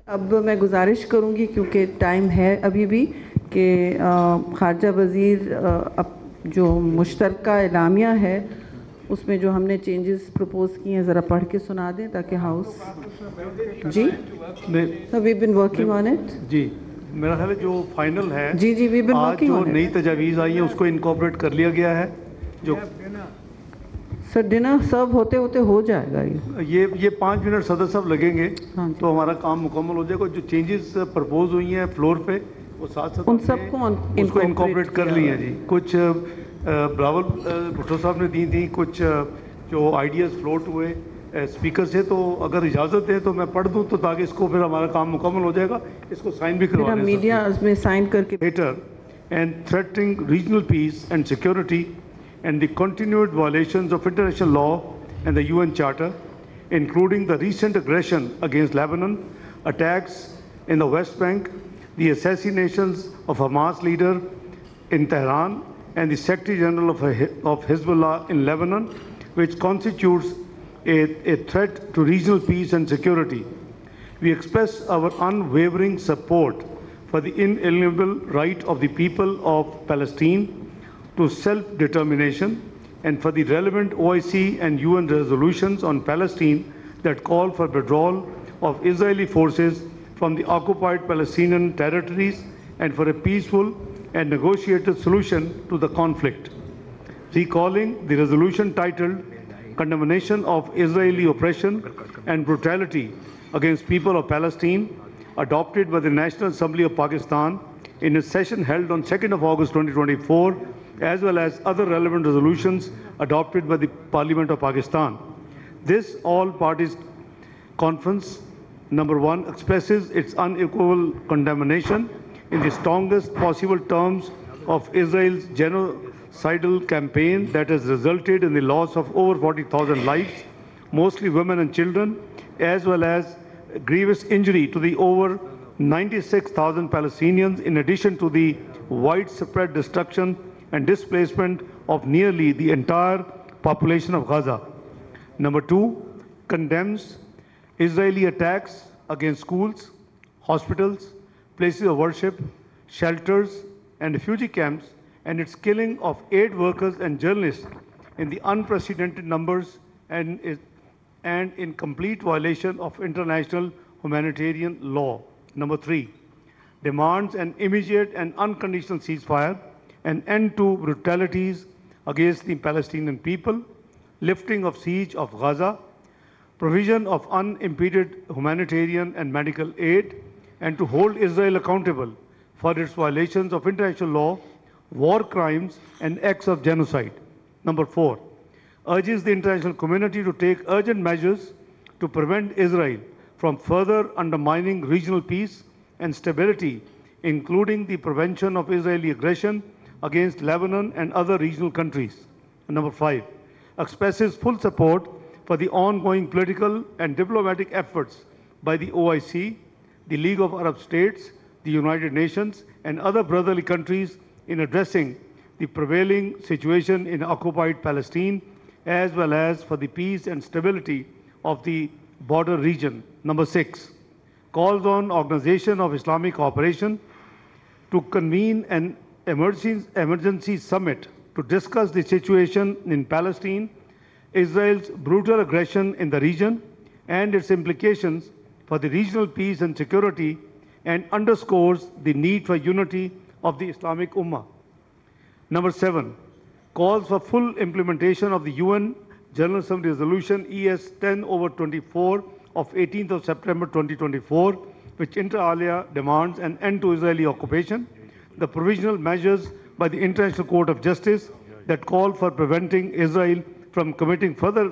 अब मैं गुजारिश करूंगी क्योंकि टाइम है अभी भी कि ख़ारजा वज़ीर अब जो मुश्तरका एलामिया है उसमें जो हमने चेंजेस प्रपोज किए हैं ज़रा पढ़ के सुना दें ताकि हाउस जी we been working on it जी मेरा ख्याल है जो फाइनल है जी जी वी बिन आज वर्किंग जो ऑन नई इट तजावीज़ आई हैं उसको इनकॉर्पोरेट कर लिया गया है जो सर डिनर सर्व होते होते हो जाएगा ये 5 मिनट सदर साहब लगेंगे हाँ तो हमारा काम मुकम्मल हो जाएगा। जो चेंजेस प्रपोज हुई हैं फ्लोर पे वो साथ उन सबको उसको इनकॉर्पोरेट कर ली हैं जी। कुछ ब्रावल भुट्टो साहब ने दी थी, कुछ जो आइडियाज़ फ्लोट हुए स्पीकर से, तो अगर इजाज़त है तो मैं पढ़ दूँ तो ताकि इसको फिर हमारा काम मुकम्मल हो जाएगा। इसको साइन भी करवा लें मीडिया में साइन करके later and threatening regional peace and security and the continued violations of international law and the UN Charter, including the recent aggression against Lebanon, attacks in the West Bank, the assassinations of Hamas leader in Tehran and the Secretary General of Hezbollah in Lebanon, which constitutes a threat to regional peace and security. We express our unwavering support for the inalienable right of the people of Palestine to self-determination and for the relevant OIC and UN resolutions on Palestine that call for withdrawal of Israeli forces from the occupied Palestinian territories and for a peaceful and negotiated solution to the conflict. Recalling the resolution titled Condemnation of Israeli Oppression and Brutality against People of Palestine, adopted by the National Assembly of Pakistan in a session held on 2nd of August 2024, as well as other relevant resolutions adopted by the Parliament of Pakistan. This all-parties conference, number one, expresses its unequivocal condemnation in the strongest possible terms of Israel's genocidal campaign that has resulted in the loss of over 40,000 lives, mostly women and children, as well as grievous injury to the over 96,000 Palestinians, in addition to the widespread destruction and displacement of nearly the entire population of Gaza. Number two, condemns Israeli attacks against schools, hospitals, places of worship, shelters, and refugee camps, and its killing of aid workers and journalists in the unprecedented numbers and in complete violation of international humanitarian law. Number three, demands an immediate and unconditional ceasefire, an end to brutalities against the Palestinian people, lifting of siege of Gaza, provision of unimpeded humanitarian and medical aid, and to hold Israel accountable for its violations of international law, war crimes, and acts of genocide. Number four, urges the international community to take urgent measures to prevent Israel from further undermining regional peace and stability, including the prevention of Israeli aggression against Lebanon and other regional countries. And number five, expresses full support for the ongoing political and diplomatic efforts by the OIC, the League of Arab States, the United Nations, and other brotherly countries in addressing the prevailing situation in occupied Palestine, as well as for the peace and stability of the border region. Number six, calls on Organization of Islamic Cooperation to convene an emergency summit to discuss the situation in Palestine, Israel's brutal aggression in the region, and its implications for the regional peace and security, and underscores the need for unity of the Islamic Ummah. Number seven, calls for full implementation of the UN General Assembly Resolution ES 10/24 of 18th of September 2024, which inter alia demands an end to Israeli occupation, the provisional measures by the International Court of Justice that call for preventing Israel from committing further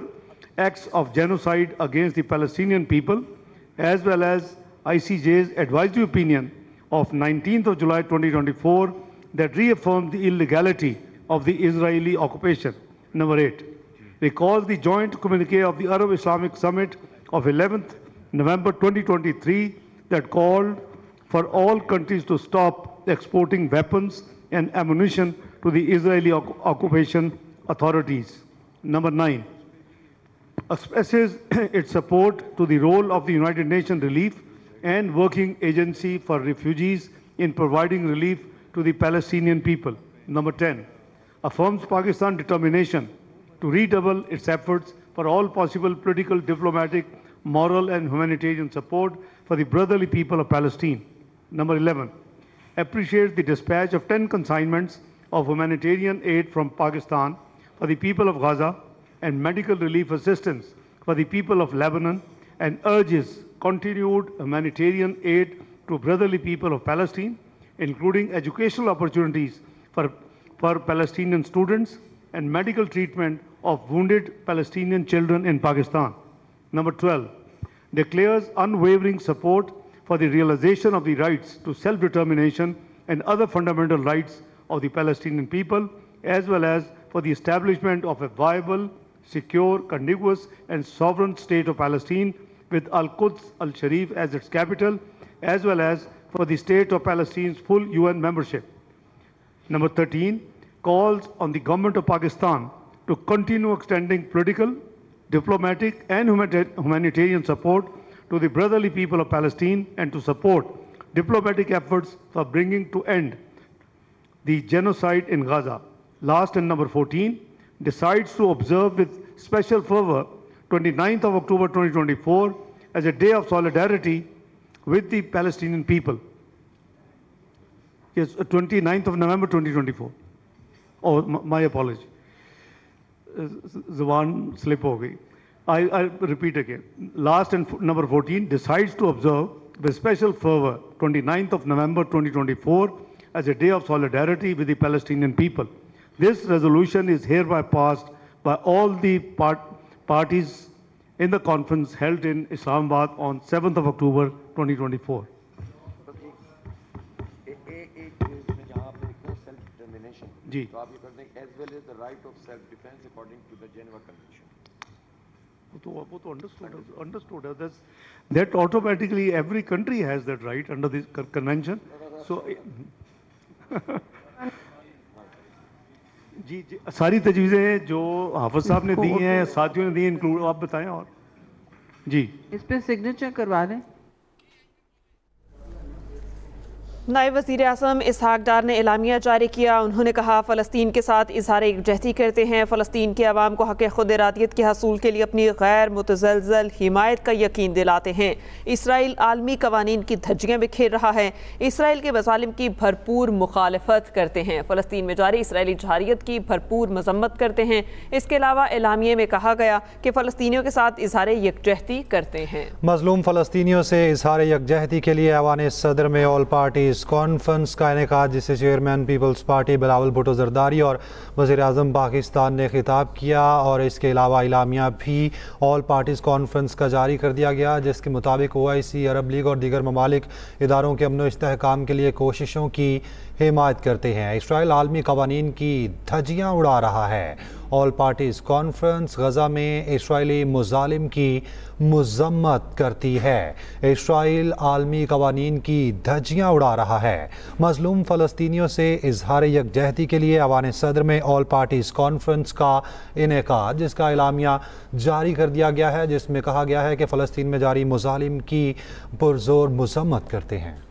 acts of genocide against the Palestinian people, as well as ICJ's advisory opinion of 19th of July 2024 that reaffirmed the illegality of the Israeli occupation. Number eight, recalls the joint communique of the Arab Islamic Summit of 11th November 2023 that called for all countries to stop exporting weapons and ammunition to the Israeli occupation authorities. Number nine, expresses its support to the role of the United Nations Relief and working agency for refugees in providing relief to the Palestinian people. Number 10, affirms Pakistan's determination to redouble its efforts for all possible political, diplomatic, moral and humanitarian support for the brotherly people of Palestine. Number 11, appreciates the dispatch of 10 consignments of humanitarian aid from Pakistan for the people of Gaza and medical relief assistance for the people of Lebanon, and urges continued humanitarian aid to brotherly people of Palestine, including educational opportunities for Palestinian students and medical treatment of wounded Palestinian children in Pakistan. Number 12, declares unwavering support for the realization of the rights to self-determination and other fundamental rights of the Palestinian people, as well as for the establishment of a viable, secure, contiguous and sovereign state of Palestine with Al-Quds al-Sharif as its capital, as well as for the state of Palestine's full UN membership. Number 13, calls on the government of Pakistan to continue extending political, diplomatic and humanitarian support to the brotherly people of Palestine and to support diplomatic efforts for bringing to end the genocide in Gaza. Last, and number 14, decides to observe with special fervor 29th of October 2024 as a day of solidarity with the Palestinian people. Yes, 29th of November 2024. Oh, my apology. Zuban slip ho gayi. I repeat again. Last, and number 14, decides to observe with special fervor 29th of November 2024 as a day of solidarity with the Palestinian people. This resolution is hereby passed by all the parties in the conference held in Islamabad on 7th of October 2024. Ji, as well as the right of self-defense according to the Geneva Convention. वो तो understood. That automatically every country has that right under this convention. So जी सारी तजवीज़ें जो हाफिज साहब ने दी हैं, साथियों ने दी, include आप बताएं। और जी इस पे सिग्नेचर करवा लें। नायब वज़ीर आज़म इसहाक डार ने एलामिया जारी किया। उन्होंने कहा, फ़लस्तीन के साथ इज़हार यकजहती करते हैं, फ़लस्तीन के अवाम को हक़ खुद इरादियत के हसूल के लिए अपनी गैर मुतज़लज़ल हिमायत का यकीन दिलाते हैं। इसराइल आलमी कवानीन की धज्जियाँ बिखेर रहा है, इसराइल के मज़ालिम की भरपूर मुखालफत करते हैं, फ़लस्तीन में जारी इसराइली जहारियत की भरपूर मज़म्मत करते हैं। इसके अलावा एलामिया में कहा गया कि फ़लस्तीनियों के साथ इज़हार यकजहती करते हैं। मज़लूम फ़लस्तीनियों से इज़हार यकजहती के लिए ऐवान सदर में ऑल पार्टीज़ कॉन्फ्रेंस का इनेकाद, जिसे chairman Peoples Party Bilawal Bhutto Zardari और वज़ीर आज़म पाकिस्तान ने खिताब किया। और इसके अलावा इलामिया भी ऑल पार्टीज़ कॉन्फ्रेंस का जारी कर दिया गया, जिसके मुताबिक OIC, अरब लीग और दीगर ममालिक इदारों के अमन व इस्तेहकाम के लिए कोशिशों की हिमायत करते हैं। इसराइल आलमी कवानीन की धज्जियाँ उड़ा रहा है। ऑल पार्टीज़ कॉन्फ्रेंस गज़ा में इसराइली मुजालिम की मज़म्मत करती है। इसराइल आलमी कवानीन की धज्जियाँ उड़ा रहा है। मज़लूम फ़लस्तीनियों से इज़हार यकजहती के लिए ऐवान सदर में ऑल पार्टीज़ कॉन्फ्रेंस का इनेकाद, जिसका एलामिया जारी कर दिया गया है, जिसमें कहा गया है कि फ़लस्तीन में जारी मुजालिम की पुरज़ोर मज़म्मत करते हैं।